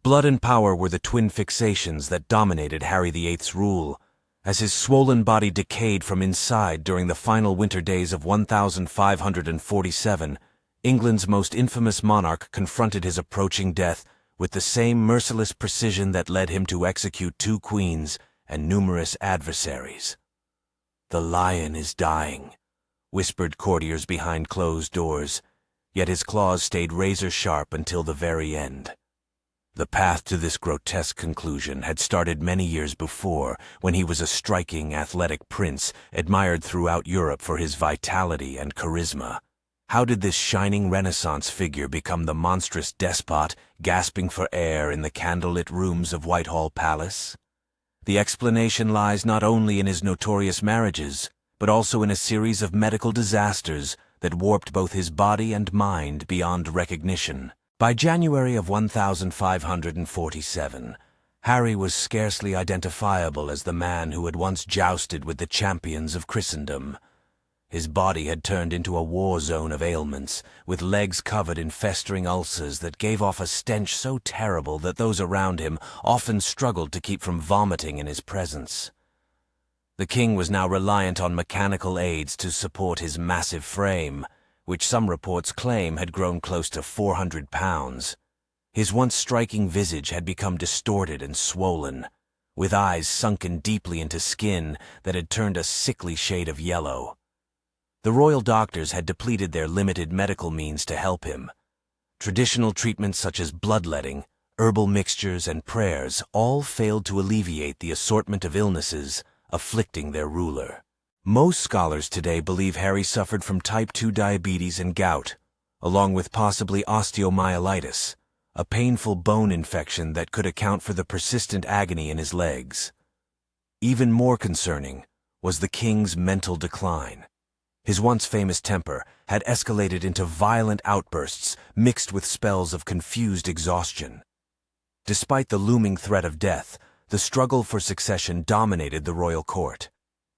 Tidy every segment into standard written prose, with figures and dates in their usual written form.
Blood and power were the twin fixations that dominated Harry VIII's rule, as his swollen body decayed from inside during the final winter days of 1547. England's most infamous monarch confronted his approaching death with the same merciless precision that led him to execute 2 queens and numerous adversaries. "The lion is dying," whispered courtiers behind closed doors, yet his claws stayed razor-sharp until the very end. The path to this grotesque conclusion had started many years before, when he was a striking, athletic prince, admired throughout Europe for his vitality and charisma. How did this shining Renaissance figure become the monstrous despot, gasping for air in the candlelit rooms of Whitehall Palace? The explanation lies not only in his notorious marriages, but also in a series of medical disasters that warped both his body and mind beyond recognition. By January of 1547, Harry was scarcely identifiable as the man who had once jousted with the champions of Christendom. His body had turned into a war zone of ailments, with legs covered in festering ulcers that gave off a stench so terrible that those around him often struggled to keep from vomiting in his presence. The king was now reliant on mechanical aids to support his massive frame, which some reports claim had grown close to 400 pounds. His once striking visage had become distorted and swollen, with eyes sunken deeply into skin that had turned a sickly shade of yellow. The royal doctors had depleted their limited medical means to help him. Traditional treatments such as bloodletting, herbal mixtures, and prayers all failed to alleviate the assortment of illnesses afflicting their ruler. Most scholars today believe Harry suffered from type 2 diabetes and gout, along with possibly osteomyelitis, a painful bone infection that could account for the persistent agony in his legs. Even more concerning was the king's mental decline. His once famous temper had escalated into violent outbursts mixed with spells of confused exhaustion. Despite the looming threat of death, the struggle for succession dominated the royal court.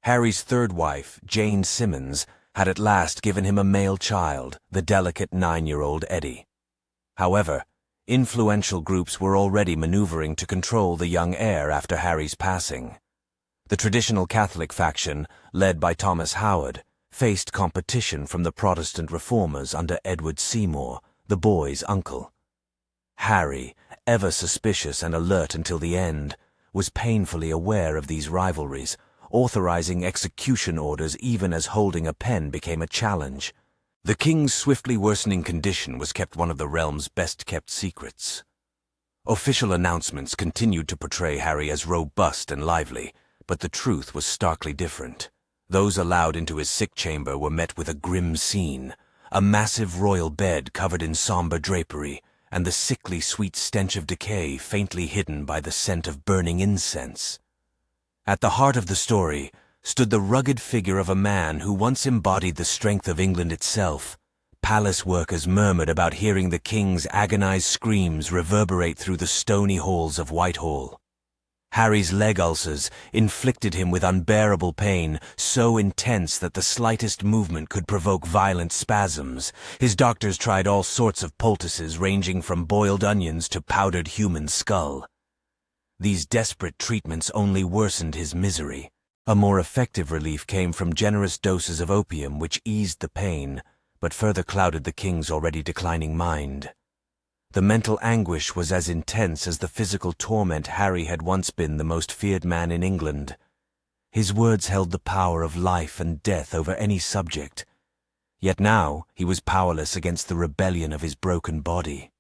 Harry's third wife, Jane Simmons, had at last given him a male child, the delicate 9-year-old Eddie. However, influential groups were already maneuvering to control the young heir after Harry's passing. The traditional Catholic faction, led by Thomas Howard, faced competition from the Protestant reformers under Edward Seymour, the boy's uncle. Harry, ever suspicious and alert until the end, was painfully aware of these rivalries, authorizing execution orders even as holding a pen became a challenge. The king's swiftly worsening condition was kept one of the realm's best-kept secrets. Official announcements continued to portray Harry as robust and lively, but the truth was starkly different. Those allowed into his sick chamber were met with a grim scene, a massive royal bed covered in somber drapery, and the sickly sweet stench of decay faintly hidden by the scent of burning incense. At the heart of the story stood the rugged figure of a man who once embodied the strength of England itself. Palace workers murmured about hearing the king's agonized screams reverberate through the stony halls of Whitehall. Harry's leg ulcers inflicted him with unbearable pain, so intense that the slightest movement could provoke violent spasms. His doctors tried all sorts of poultices ranging from boiled onions to powdered human skull. These desperate treatments only worsened his misery. A more effective relief came from generous doses of opium which eased the pain, but further clouded the king's already declining mind. The mental anguish was as intense as the physical torment. Harry had once been the most feared man in England. His words held the power of life and death over any subject, yet now he was powerless against the rebellion of his broken body.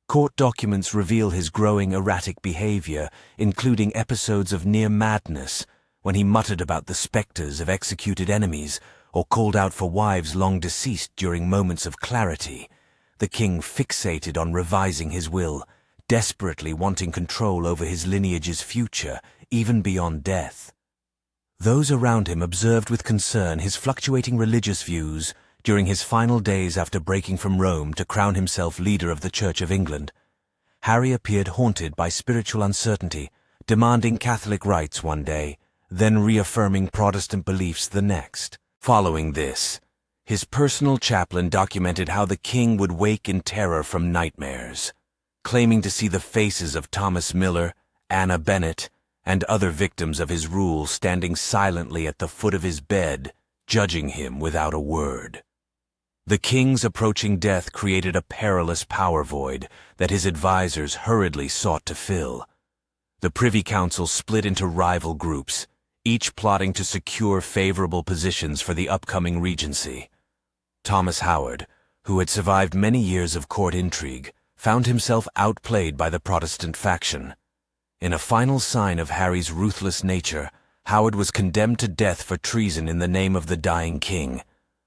Court documents reveal his growing erratic behavior, including episodes of near madness, when he muttered about the specters of executed enemies, or called out for wives long deceased during moments of clarity. The king fixated on revising his will, desperately wanting control over his lineage's future, even beyond death. Those around him observed with concern his fluctuating religious views during his final days after breaking from Rome to crown himself leader of the Church of England. Harry appeared haunted by spiritual uncertainty, demanding Catholic rites one day, then reaffirming Protestant beliefs the next. Following this, his personal chaplain documented how the king would wake in terror from nightmares. claiming to see the faces of Thomas Miller, Anna Bennett, and other victims of his rule standing silently at the foot of his bed, judging him without a word. The king's approaching death created a perilous power void that his advisors hurriedly sought to fill. The Privy Council split into rival groups, each plotting to secure favorable positions for the upcoming regency. Thomas Howard, who had survived many years of court intrigue, found himself outplayed by the Protestant faction. In a final sign of Harry's ruthless nature, Howard was condemned to death for treason in the name of the dying king,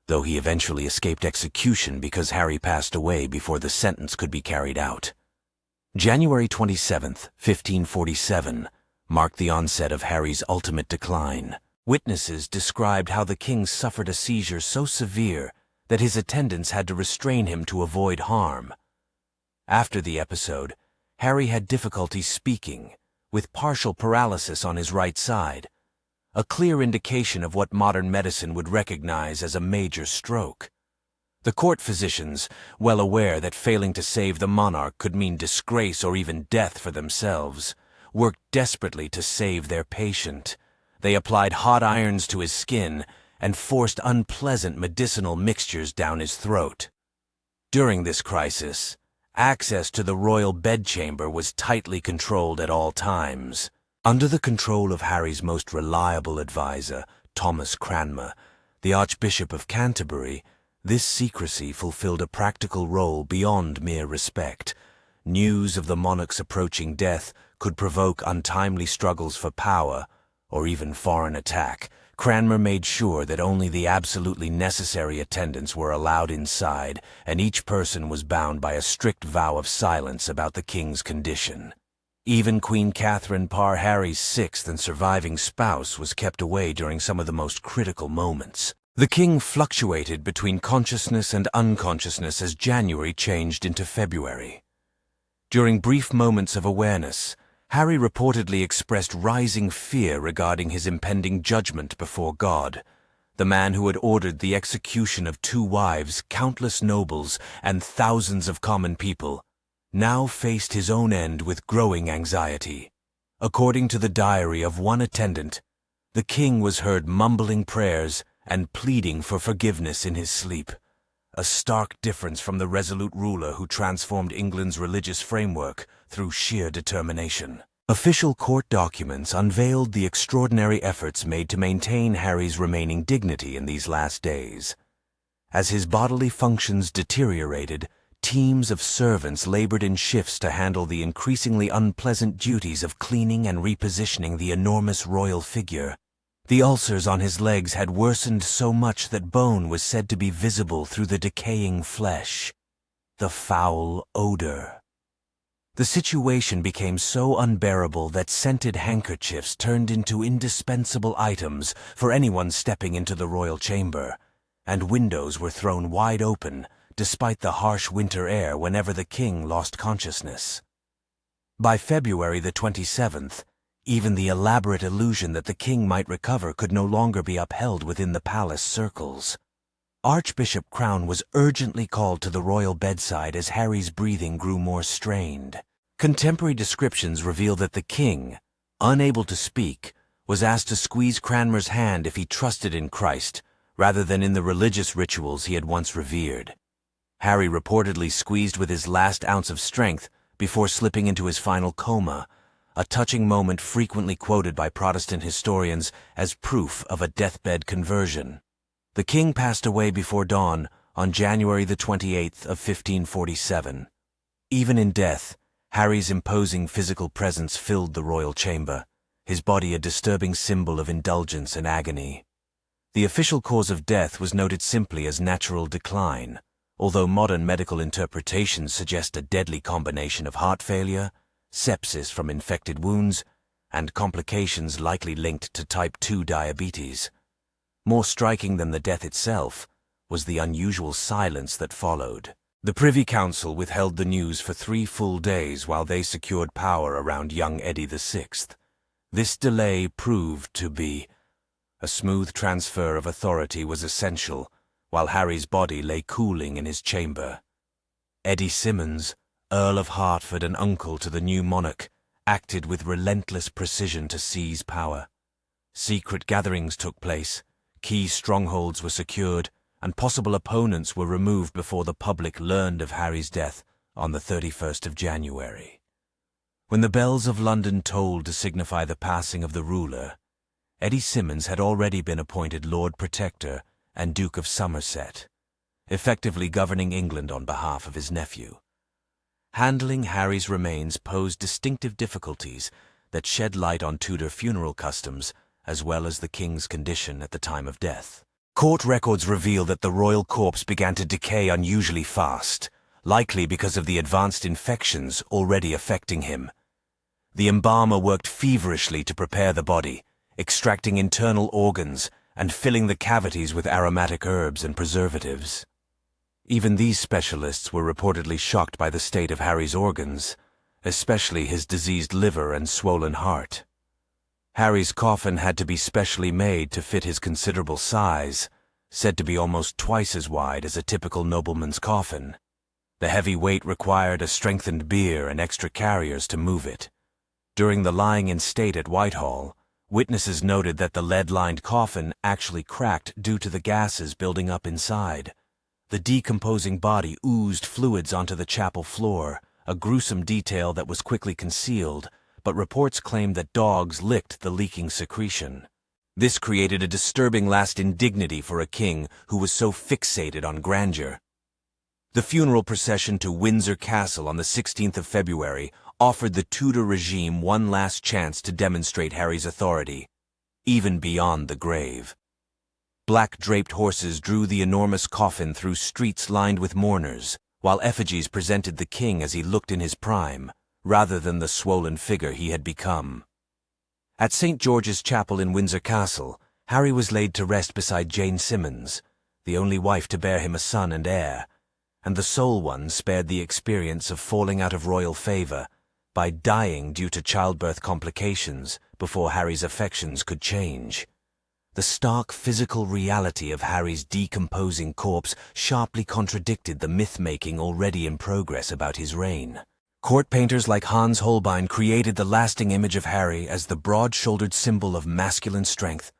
though he eventually escaped execution because Harry passed away before the sentence could be carried out. January 27th, 1547, marked the onset of Harry's ultimate decline. Witnesses described how the king suffered a seizure so severe that his attendants had to restrain him to avoid harm. After the episode, Harry had difficulty speaking, with partial paralysis on his right side, a clear indication of what modern medicine would recognize as a major stroke. The court physicians, well aware that failing to save the monarch could mean disgrace or even death for themselves, worked desperately to save their patient. They applied hot irons to his skin and forced unpleasant medicinal mixtures down his throat. During this crisis, access to the royal bedchamber was tightly controlled at all times. Under the control of Harry's most reliable advisor, Thomas Cranmer, the Archbishop of Canterbury, this secrecy fulfilled a practical role beyond mere respect. News of the monarch's approaching death could provoke untimely struggles for power, or even foreign attack. Cranmer made sure that only the absolutely necessary attendants were allowed inside, and each person was bound by a strict vow of silence about the king's condition. Even Queen Catherine Parr Harry's sixth and surviving spouse was kept away during some of the most critical moments. The king fluctuated between consciousness and unconsciousness as January changed into February. During brief moments of awareness, Harry reportedly expressed rising fear regarding his impending judgment before God. The man who had ordered the execution of 2 wives, countless nobles, and thousands of common people, now faced his own end with growing anxiety. According to the diary of one attendant, the king was heard mumbling prayers and pleading for forgiveness in his sleep, a stark difference from the resolute ruler who transformed England's religious framework through sheer determination. Official court documents unveiled the extraordinary efforts made to maintain Harry's remaining dignity in these last days. As his bodily functions deteriorated, teams of servants labored in shifts to handle the increasingly unpleasant duties of cleaning and repositioning the enormous royal figure. The ulcers on his legs had worsened so much that bone was said to be visible through the decaying flesh. The foul odor. The situation became so unbearable that scented handkerchiefs turned into indispensable items for anyone stepping into the royal chamber, and windows were thrown wide open, despite the harsh winter air whenever the king lost consciousness. By February the 27th, even the elaborate illusion that the king might recover could no longer be upheld within the palace circles. Archbishop Crown was urgently called to the royal bedside as Harry's breathing grew more strained. Contemporary descriptions reveal that the king, unable to speak, was asked to squeeze Cranmer's hand if he trusted in Christ, rather than in the religious rituals he had once revered. Harry reportedly squeezed with his last ounce of strength before slipping into his final coma, a touching moment frequently quoted by Protestant historians as proof of a deathbed conversion. The king passed away before dawn on January the 28th of 1547. Even in death, Harry's imposing physical presence filled the royal chamber, his body a disturbing symbol of indulgence and agony. The official cause of death was noted simply as natural decline, although modern medical interpretations suggest a deadly combination of heart failure, sepsis from infected wounds, and complications likely linked to type 2 diabetes. More striking than the death itself was the unusual silence that followed. The Privy Council withheld the news for 3 full days while they secured power around young Eddie VI. This delay proved to be a smooth transfer of authority was essential, while Harry's body lay cooling in his chamber. Eddie Simmons, Earl of Hertford and uncle to the new monarch, acted with relentless precision to seize power. Secret gatherings took place, key strongholds were secured, and possible opponents were removed before the public learned of Harry's death on the 31st of January. When the bells of London tolled to signify the passing of the ruler, Eddie Simmons had already been appointed Lord Protector and Duke of Somerset, effectively governing England on behalf of his nephew. Handling Harry's remains posed distinctive difficulties that shed light on Tudor funeral customs as well as the king's condition at the time of death. Court records reveal that the royal corpse began to decay unusually fast, likely because of the advanced infections already affecting him. The embalmer worked feverishly to prepare the body, extracting internal organs and filling the cavities with aromatic herbs and preservatives. Even these specialists were reportedly shocked by the state of Harry's organs, especially his diseased liver and swollen heart. Harry's coffin had to be specially made to fit his considerable size, said to be almost twice as wide as a typical nobleman's coffin. The heavy weight required a strengthened bier and extra carriers to move it. During the lying in state at Whitehall, witnesses noted that the lead-lined coffin actually cracked due to the gases building up inside. The decomposing body oozed fluids onto the chapel floor, a gruesome detail that was quickly concealed, but reports claimed that dogs licked the leaking secretion. This created a disturbing last indignity for a king who was so fixated on grandeur. The funeral procession to Windsor Castle on the 16th of February offered the Tudor regime one last chance to demonstrate Harry's authority, even beyond the grave. Black-draped horses drew the enormous coffin through streets lined with mourners, while effigies presented the king as he looked in his prime, rather than the swollen figure he had become. At St. George's Chapel in Windsor Castle, Harry was laid to rest beside Jane Simmons, the only wife to bear him a son and heir, and the sole one spared the experience of falling out of royal favor by dying due to childbirth complications before Harry's affections could change. The stark physical reality of Harry's decomposing corpse sharply contradicted the myth-making already in progress about his reign. Court painters like Hans Holbein created the lasting image of Harry as the broad-shouldered symbol of masculine strength,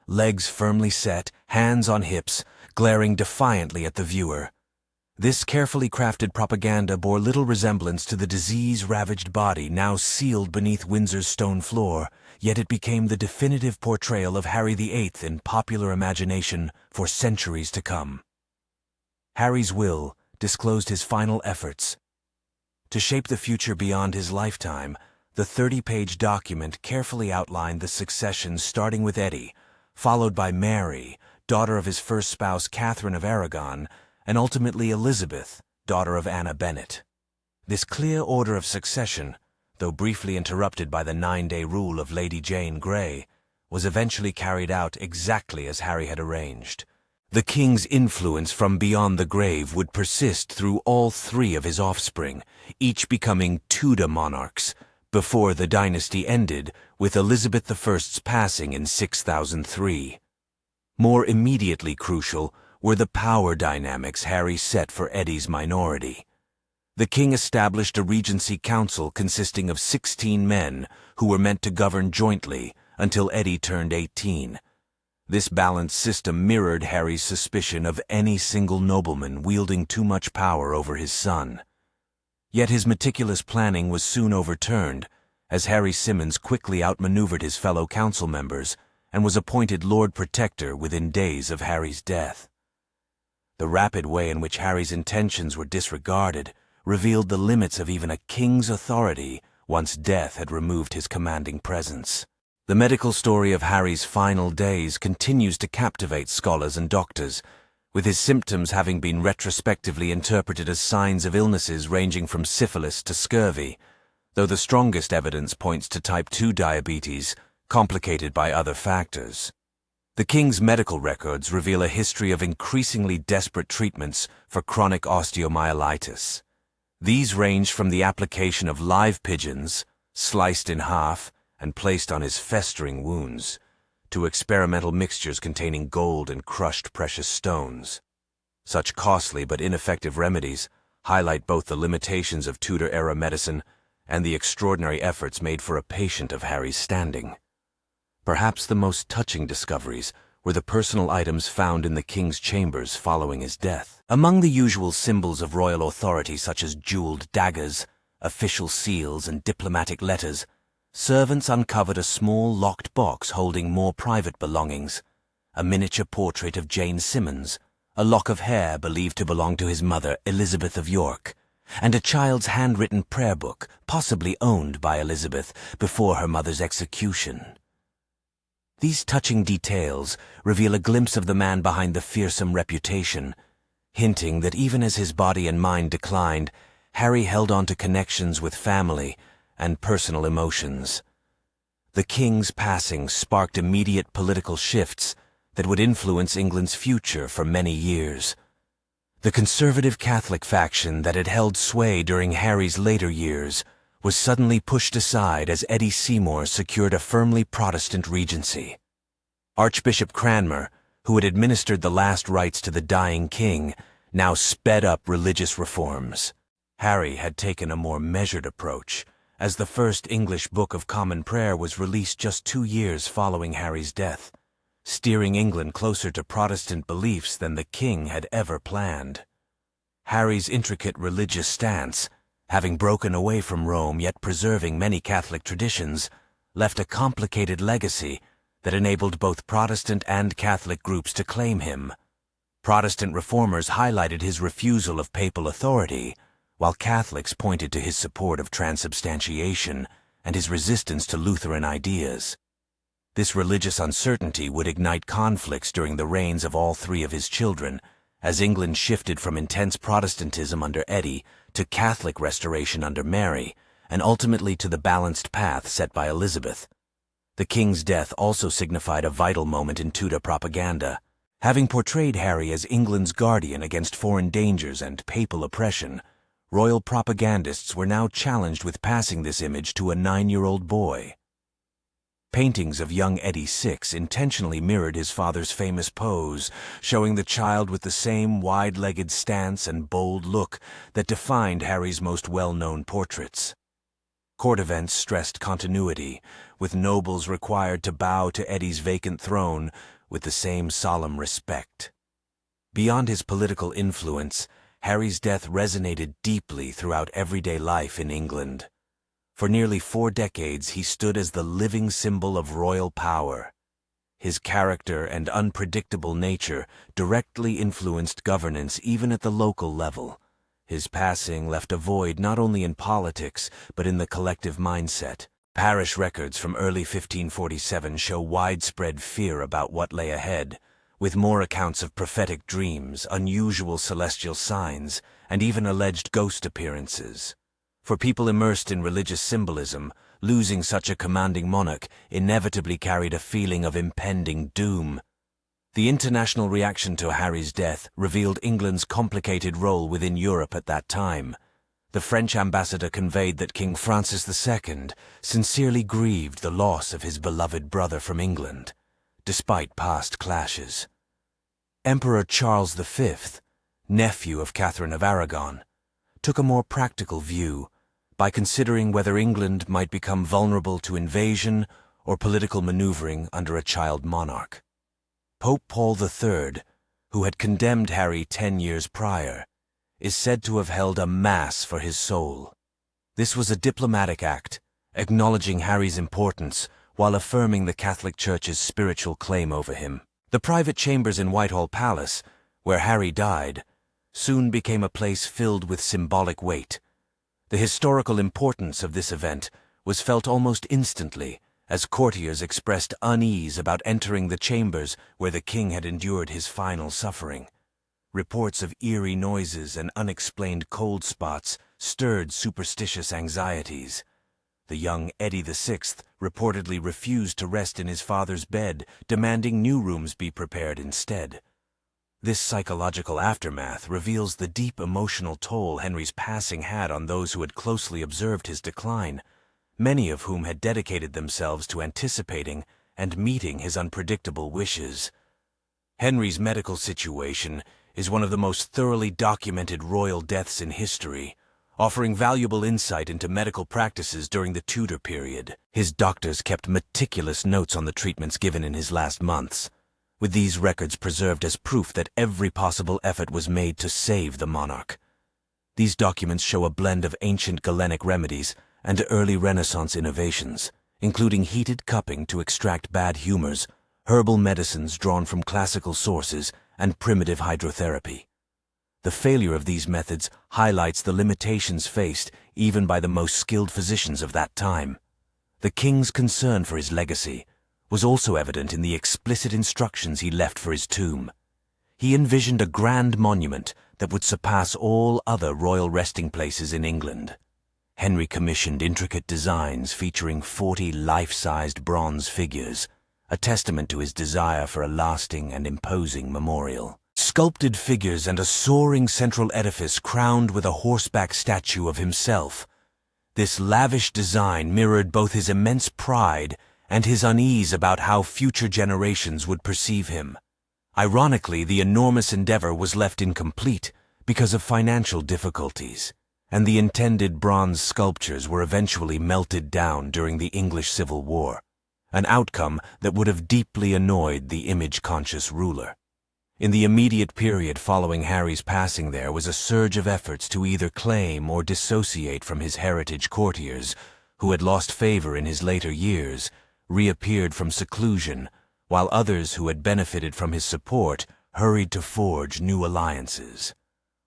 legs firmly set, hands on hips, glaring defiantly at the viewer. This carefully crafted propaganda bore little resemblance to the disease-ravaged body now sealed beneath Windsor's stone floor, yet it became the definitive portrayal of Harry VIII in popular imagination for centuries to come. Harry's will disclosed his final efforts. To shape the future beyond his lifetime, the 30-page document carefully outlined the succession starting with Eddie, followed by Mary, daughter of his first spouse Catherine of Aragon, and ultimately Elizabeth, daughter of Anna Bennet. This clear order of succession, though briefly interrupted by the 9-day rule of Lady Jane Grey, was eventually carried out exactly as Harry had arranged. The king's influence from beyond the grave would persist through all three of his offspring, each becoming Tudor monarchs, before the dynasty ended with Elizabeth I's passing in 6003. More immediately crucial were the power dynamics Harry set for Eddie's minority. The king established a regency council consisting of 16 men who were meant to govern jointly until Eddie turned 18. This balanced system mirrored Harry's suspicion of any single nobleman wielding too much power over his son. Yet his meticulous planning was soon overturned, as Harry Simmons quickly outmaneuvered his fellow council members and was appointed Lord Protector within days of Harry's death. The rapid way in which Harry's intentions were disregarded revealed the limits of even a king's authority once death had removed his commanding presence. The medical story of Harry's final days continues to captivate scholars and doctors, with his symptoms having been retrospectively interpreted as signs of illnesses ranging from syphilis to scurvy, though the strongest evidence points to type 2 diabetes, complicated by other factors. The king's medical records reveal a history of increasingly desperate treatments for chronic osteomyelitis. These range from the application of live pigeons, sliced in half and placed on his festering wounds, to experimental mixtures containing gold and crushed precious stones. Such costly but ineffective remedies highlight both the limitations of Tudor-era medicine and the extraordinary efforts made for a patient of Harry's standing. Perhaps the most touching discoveries were the personal items found in the king's chambers following his death. Among the usual symbols of royal authority, such as jeweled daggers, official seals, and diplomatic letters, servants uncovered a small locked box holding more private belongings: a miniature portrait of Jane Simmons, a lock of hair believed to belong to his mother, Elizabeth of York, and a child's handwritten prayer book, possibly owned by Elizabeth before her mother's execution. These touching details reveal a glimpse of the man behind the fearsome reputation, hinting that even as his body and mind declined, Harry held on to connections with family and personal emotions. The king's passing sparked immediate political shifts that would influence England's future for many years. The conservative Catholic faction that had held sway during Harry's later years was suddenly pushed aside as Eddie Seymour secured a firmly Protestant regency. Archbishop Cranmer, who had administered the last rites to the dying king, now sped up religious reforms. Harry had taken a more measured approach, as the first English Book of Common Prayer was released just 2 years following Harry's death, steering England closer to Protestant beliefs than the king had ever planned. Harry's intricate religious stance, having broken away from Rome yet preserving many Catholic traditions, left a complicated legacy that enabled both Protestant and Catholic groups to claim him. Protestant reformers highlighted his refusal of papal authority, while Catholics pointed to his support of transubstantiation and his resistance to Lutheran ideas. This religious uncertainty would ignite conflicts during the reigns of all 3 of his children, as England shifted from intense Protestantism under Eddie to Catholic restoration under Mary, and ultimately to the balanced path set by Elizabeth. The king's death also signified a vital moment in Tudor propaganda. Having portrayed Harry as England's guardian against foreign dangers and papal oppression, royal propagandists were now challenged with passing this image to a 9-year-old boy. Paintings of young Eddie VI intentionally mirrored his father's famous pose, showing the child with the same wide-legged stance and bold look that defined Harry's most well-known portraits. Court events stressed continuity, with nobles required to bow to Eddie's vacant throne with the same solemn respect. Beyond his political influence, Harry's death resonated deeply throughout everyday life in England. For nearly 4 decades, he stood as the living symbol of royal power. His character and unpredictable nature directly influenced governance even at the local level. His passing left a void not only in politics, but in the collective mindset. Parish records from early 1547 show widespread fear about what lay ahead, with more accounts of prophetic dreams, unusual celestial signs, and even alleged ghost appearances. For people immersed in religious symbolism, losing such a commanding monarch inevitably carried a feeling of impending doom. The international reaction to Harry's death revealed England's complicated role within Europe at that time. The French ambassador conveyed that King Francis II sincerely grieved the loss of his beloved brother from England, despite past clashes. Emperor Charles V, nephew of Catherine of Aragon, took a more practical view by considering whether England might become vulnerable to invasion or political maneuvering under a child monarch. Pope Paul III, who had condemned Harry 10 years prior, is said to have held a mass for his soul. This was a diplomatic act, acknowledging Harry's importance while affirming the Catholic Church's spiritual claim over him. The private chambers in Whitehall Palace, where Harry died, soon became a place filled with symbolic weight. The historical importance of this event was felt almost instantly as courtiers expressed unease about entering the chambers where the king had endured his final suffering. Reports of eerie noises and unexplained cold spots stirred superstitious anxieties. The young Eddie VI reportedly refused to rest in his father's bed, demanding new rooms be prepared instead. This psychological aftermath reveals the deep emotional toll Henry's passing had on those who had closely observed his decline, many of whom had dedicated themselves to anticipating and meeting his unpredictable wishes. Henry's medical situation is one of the most thoroughly documented royal deaths in history, offering valuable insight into medical practices during the Tudor period. His doctors kept meticulous notes on the treatments given in his last months, with these records preserved as proof that every possible effort was made to save the monarch. These documents show a blend of ancient Galenic remedies and early Renaissance innovations, including heated cupping to extract bad humors, herbal medicines drawn from classical sources, and primitive hydrotherapy. The failure of these methods highlights the limitations faced even by the most skilled physicians of that time. The king's concern for his legacy was also evident in the explicit instructions he left for his tomb. He envisioned a grand monument that would surpass all other royal resting places in England. Henry commissioned intricate designs featuring 40 life-sized bronze figures, a testament to his desire for a lasting and imposing memorial. Sculpted figures and a soaring central edifice crowned with a horseback statue of himself. This lavish design mirrored both his immense pride and his unease about how future generations would perceive him. Ironically, the enormous endeavor was left incomplete because of financial difficulties, and the intended bronze sculptures were eventually melted down during the English Civil War, an outcome that would have deeply annoyed the image-conscious ruler. In the immediate period following Harry's passing, there was a surge of efforts to either claim or dissociate from his heritage. Courtiers, who had lost favor in his later years, reappeared from seclusion, while others who had benefited from his support hurried to forge new alliances.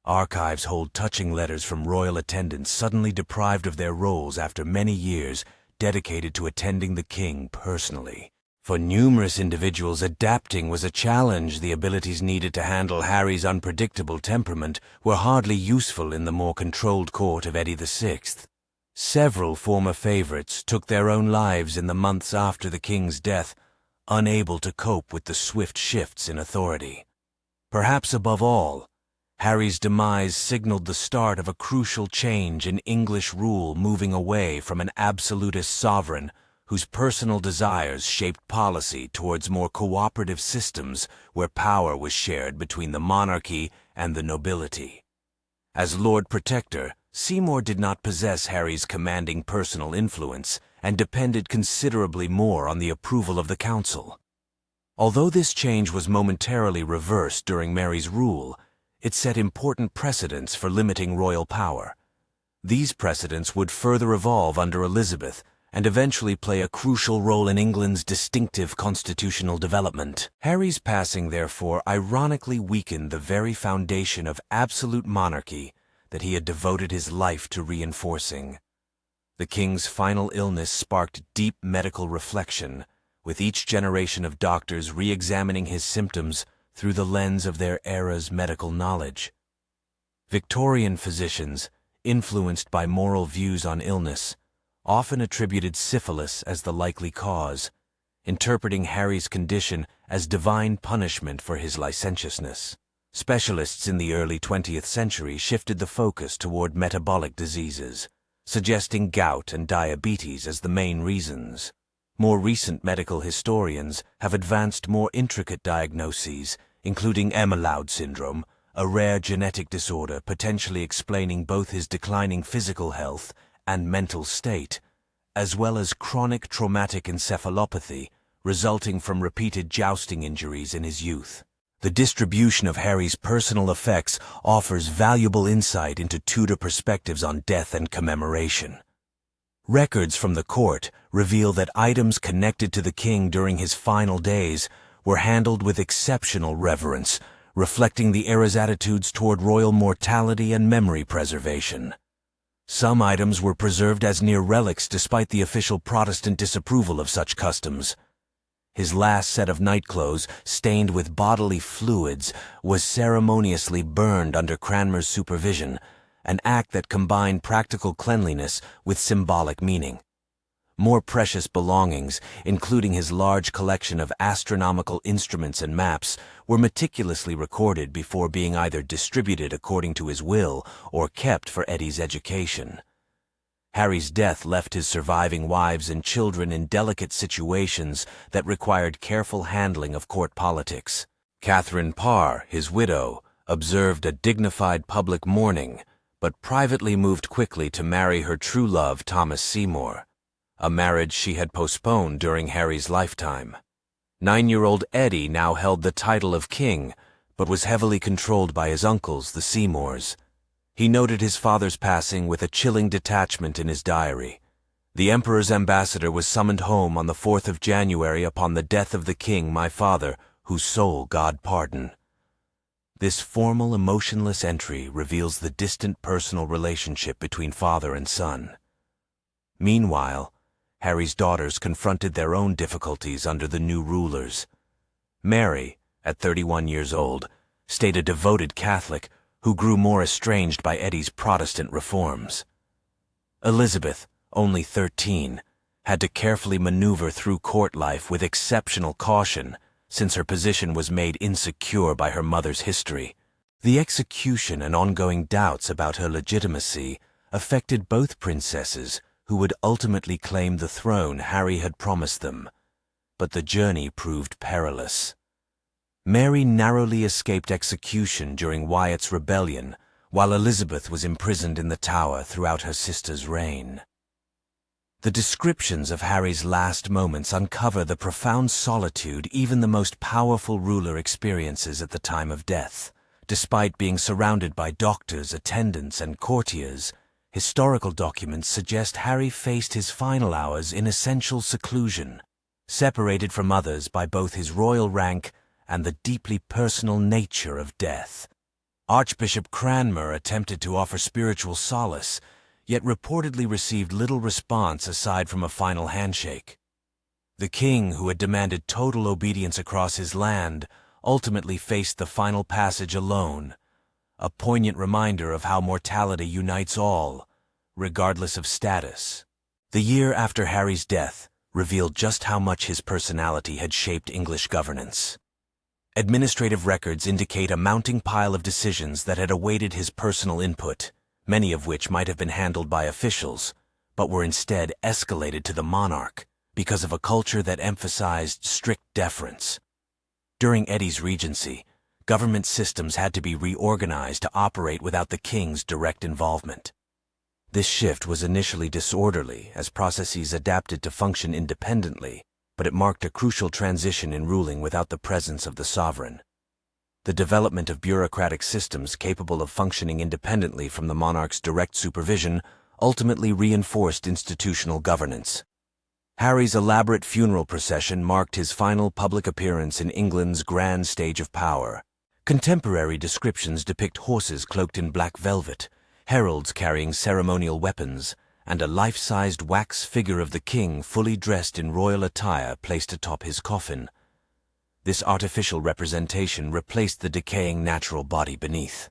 Archives hold touching letters from royal attendants suddenly deprived of their roles after many years dedicated to attending the king personally. For numerous individuals, adapting was a challenge. The abilities needed to handle Harry's unpredictable temperament were hardly useful in the more controlled court of Eddie VI. Several former favorites took their own lives in the months after the king's death, unable to cope with the swift shifts in authority. Perhaps above all, Harry's demise signaled the start of a crucial change in English rule, moving away from an absolutist sovereign whose personal desires shaped policy towards more cooperative systems where power was shared between the monarchy and the nobility. As Lord Protector, Seymour did not possess Harry's commanding personal influence and depended considerably more on the approval of the council. Although this change was momentarily reversed during Mary's rule, it set important precedents for limiting royal power. These precedents would further evolve under Elizabeth and eventually play a crucial role in England's distinctive constitutional development. Harry's passing, therefore, ironically weakened the very foundation of absolute monarchy that he had devoted his life to reinforcing. The king's final illness sparked deep medical reflection, with each generation of doctors re-examining his symptoms through the lens of their era's medical knowledge. Victorian physicians, influenced by moral views on illness, often attributed syphilis as the likely cause, interpreting Harry's condition as divine punishment for his licentiousness. Specialists in the early 20th century shifted the focus toward metabolic diseases, suggesting gout and diabetes as the main reasons. More recent medical historians have advanced more intricate diagnoses, including Ehlers syndrome, a rare genetic disorder potentially explaining both his declining physical health and mental state, as well as chronic traumatic encephalopathy resulting from repeated jousting injuries in his youth. The distribution of Harry's personal effects offers valuable insight into Tudor perspectives on death and commemoration. Records from the court reveal that items connected to the king during his final days were handled with exceptional reverence, reflecting the era's attitudes toward royal mortality and memory preservation. Some items were preserved as near relics despite the official Protestant disapproval of such customs. His last set of nightclothes, stained with bodily fluids, was ceremoniously burned under Cranmer's supervision, an act that combined practical cleanliness with symbolic meaning. More precious belongings, including his large collection of astronomical instruments and maps, were meticulously recorded before being either distributed according to his will or kept for Eddie's education. Harry's death left his surviving wives and children in delicate situations that required careful handling of court politics. Catherine Parr, his widow, observed a dignified public mourning, but privately moved quickly to marry her true love, Thomas Seymour, a marriage she had postponed during Harry's lifetime. 9-year-old Eddie now held the title of king, but was heavily controlled by his uncles, the Seymours. He noted his father's passing with a chilling detachment in his diary. The Emperor's ambassador was summoned home on the 4th of January upon the death of the king, my father, whose soul God pardon. This formal, emotionless entry reveals the distant personal relationship between father and son. Meanwhile, Harry's daughters confronted their own difficulties under the new rulers. Mary, at 31 years old, stayed a devoted Catholic who grew more estranged by Eddie's Protestant reforms. Elizabeth, only 13, had to carefully maneuver through court life with exceptional caution, since her position was made insecure by her mother's history. The execution and ongoing doubts about her legitimacy affected both princesses, who would ultimately claim the throne Harry had promised them. But the journey proved perilous. Mary narrowly escaped execution during Wyatt's rebellion, while Elizabeth was imprisoned in the Tower throughout her sister's reign. The descriptions of Harry's last moments uncover the profound solitude even the most powerful ruler experiences at the time of death. Despite being surrounded by doctors, attendants, and courtiers, historical documents suggest Harry faced his final hours in essential seclusion, separated from others by both his royal rank and the deeply personal nature of death. Archbishop Cranmer attempted to offer spiritual solace, yet reportedly received little response aside from a final handshake. The king, who had demanded total obedience across his land, ultimately faced the final passage alone, a poignant reminder of how mortality unites all, regardless of status. The year after Harry's death revealed just how much his personality had shaped English governance. Administrative records indicate a mounting pile of decisions that had awaited his personal input, many of which might have been handled by officials, but were instead escalated to the monarch because of a culture that emphasized strict deference. During Eddie's regency, government systems had to be reorganized to operate without the king's direct involvement. This shift was initially disorderly as processes adapted to function independently, but it marked a crucial transition in ruling without the presence of the sovereign. The development of bureaucratic systems capable of functioning independently from the monarch's direct supervision ultimately reinforced institutional governance. Harry's elaborate funeral procession marked his final public appearance in England's grand stage of power. Contemporary descriptions depict horses cloaked in black velvet, heralds carrying ceremonial weapons, and a life-sized wax figure of the king fully dressed in royal attire placed atop his coffin. This artificial representation replaced the decaying natural body beneath.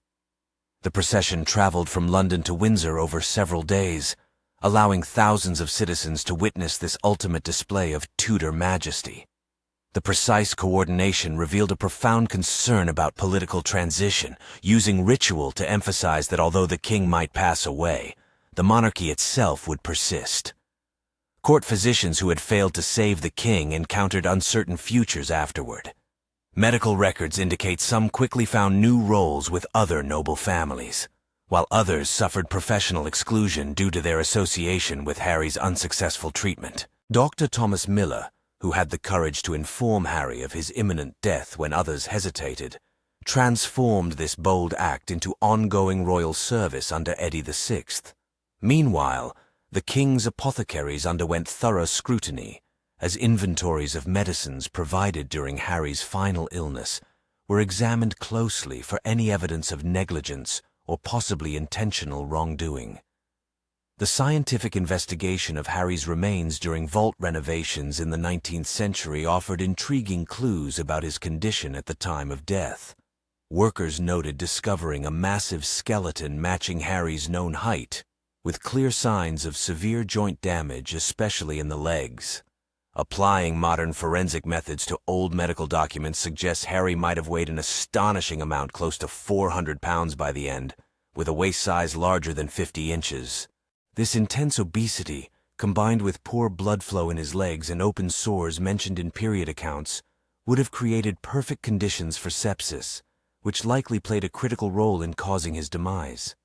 The procession traveled from London to Windsor over several days, allowing thousands of citizens to witness this ultimate display of Tudor majesty. The precise coordination revealed a profound concern about political transition, using ritual to emphasize that although the king might pass away, the monarchy itself would persist. Court physicians who had failed to save the king encountered uncertain futures afterward. Medical records indicate some quickly found new roles with other noble families, while others suffered professional exclusion due to their association with Harry's unsuccessful treatment. Dr. Thomas Miller, who had the courage to inform Harry of his imminent death when others hesitated, transformed this bold act into ongoing royal service under Eddie VI. Meanwhile, the king's apothecaries underwent thorough scrutiny, as inventories of medicines provided during Harry's final illness were examined closely for any evidence of negligence or possibly intentional wrongdoing. The scientific investigation of Harry's remains during vault renovations in the 19th century offered intriguing clues about his condition at the time of death. Workers noted discovering a massive skeleton matching Harry's known height, with clear signs of severe joint damage, especially in the legs. Applying modern forensic methods to old medical documents suggests Harry might have weighed an astonishing amount, close to 400 pounds by the end, with a waist size larger than 50 inches. This intense obesity, combined with poor blood flow in his legs and open sores mentioned in period accounts, would have created perfect conditions for sepsis, which likely played a critical role in causing his demise.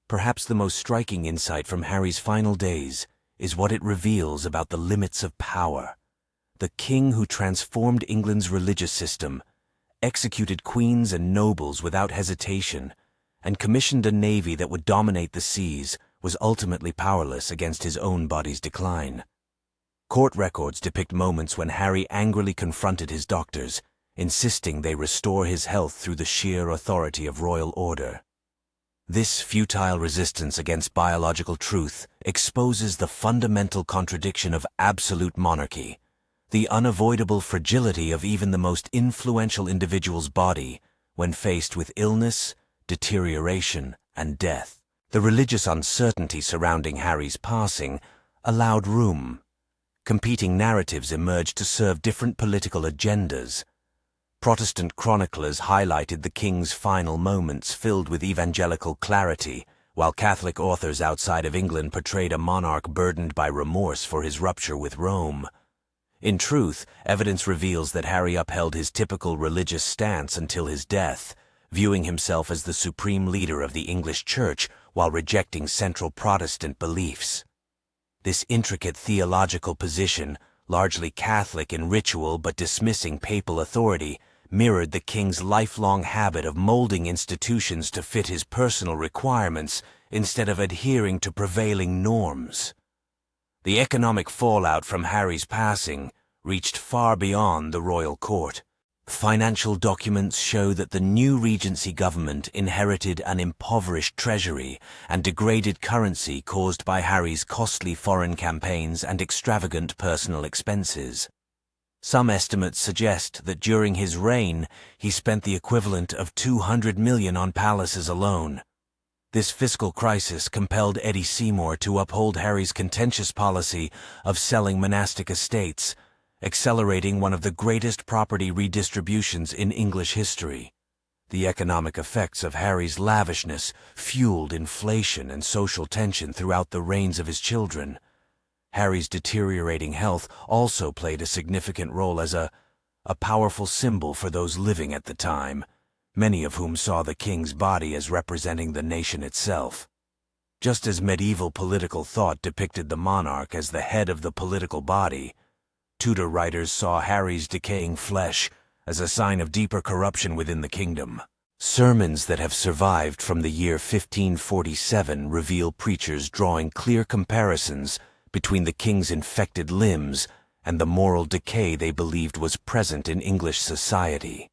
Perhaps the most striking insight from Harry's final days is what it reveals about the limits of power. The king who transformed England's religious system, executed queens and nobles without hesitation, and commissioned a navy that would dominate the seas, was ultimately powerless against his own body's decline. Court records depict moments when Harry angrily confronted his doctors, insisting they restore his health through the sheer authority of royal order. This futile resistance against biological truth exposes the fundamental contradiction of absolute monarchy, the unavoidable fragility of even the most influential individual's body when faced with illness, deterioration, and death. The religious uncertainty surrounding Harry's passing allowed room. Competing narratives emerged to serve different political agendas. Protestant chroniclers highlighted the king's final moments filled with evangelical clarity, while Catholic authors outside of England portrayed a monarch burdened by remorse for his rupture with Rome. In truth, evidence reveals that Harry upheld his typical religious stance until his death, viewing himself as the supreme leader of the English Church while rejecting central Protestant beliefs. This intricate theological position, largely Catholic in ritual but dismissing papal authority, mirrored the king's lifelong habit of molding institutions to fit his personal requirements instead of adhering to prevailing norms. The economic fallout from Harry's passing reached far beyond the royal court. Financial documents show that the new Regency government inherited an impoverished treasury and degraded currency caused by Harry's costly foreign campaigns and extravagant personal expenses. Some estimates suggest that during his reign, he spent the equivalent of $200 million on palaces alone. This fiscal crisis compelled Eddie Seymour to uphold Harry's contentious policy of selling monastic estates, accelerating one of the greatest property redistributions in English history. The economic effects of Harry's lavishness fueled inflation and social tension throughout the reigns of his children. Harry's deteriorating health also played a significant role as a powerful symbol for those living at the time, many of whom saw the king's body as representing the nation itself. Just as medieval political thought depicted the monarch as the head of the political body, Tudor writers saw Harry's decaying flesh as a sign of deeper corruption within the kingdom. Sermons that have survived from the year 1547 reveal preachers drawing clear comparisons between the king's infected limbs and the moral decay they believed was present in English society.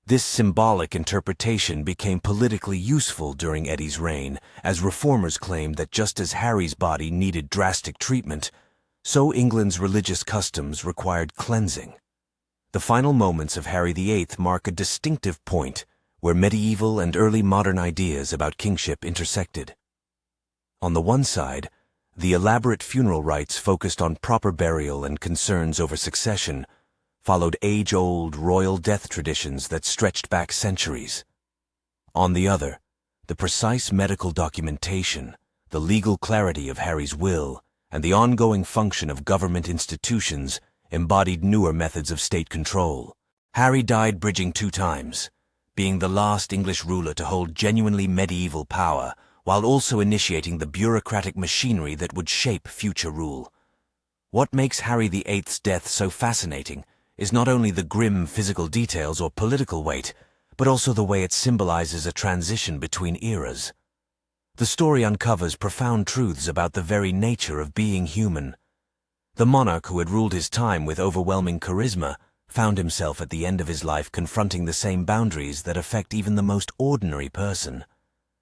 This symbolic interpretation became politically useful during Eddie's reign, as reformers claimed that just as Harry's body needed drastic treatment, so England's religious customs required cleansing. The final moments of Harry VIII mark a distinctive point where medieval and early modern ideas about kingship intersected. On the one side, the elaborate funeral rites focused on proper burial and concerns over succession followed age-old royal death traditions that stretched back centuries. On the other, the precise medical documentation, the legal clarity of Harry's will, and the ongoing function of government institutions embodied newer methods of state control. Harry died bridging two times, being the last English ruler to hold genuinely medieval power, while also initiating the bureaucratic machinery that would shape future rule. What makes Harry VIII's death so fascinating is not only the grim physical details or political weight, but also the way it symbolizes a transition between eras. The story uncovers profound truths about the very nature of being human. The monarch who had ruled his time with overwhelming charisma found himself at the end of his life confronting the same boundaries that affect even the most ordinary person.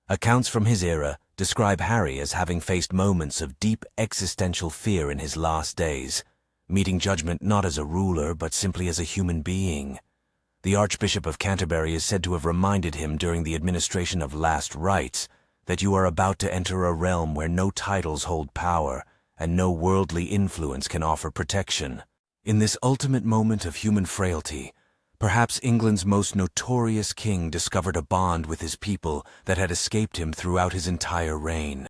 Accounts from his era describe Harry as having faced moments of deep existential fear in his last days, meeting judgment not as a ruler but simply as a human being. The Archbishop of Canterbury is said to have reminded him during the administration of last rites that you are about to enter a realm where no titles hold power and no worldly influence can offer protection. In this ultimate moment of human frailty, perhaps England's most notorious king discovered a bond with his people that had escaped him throughout his entire reign.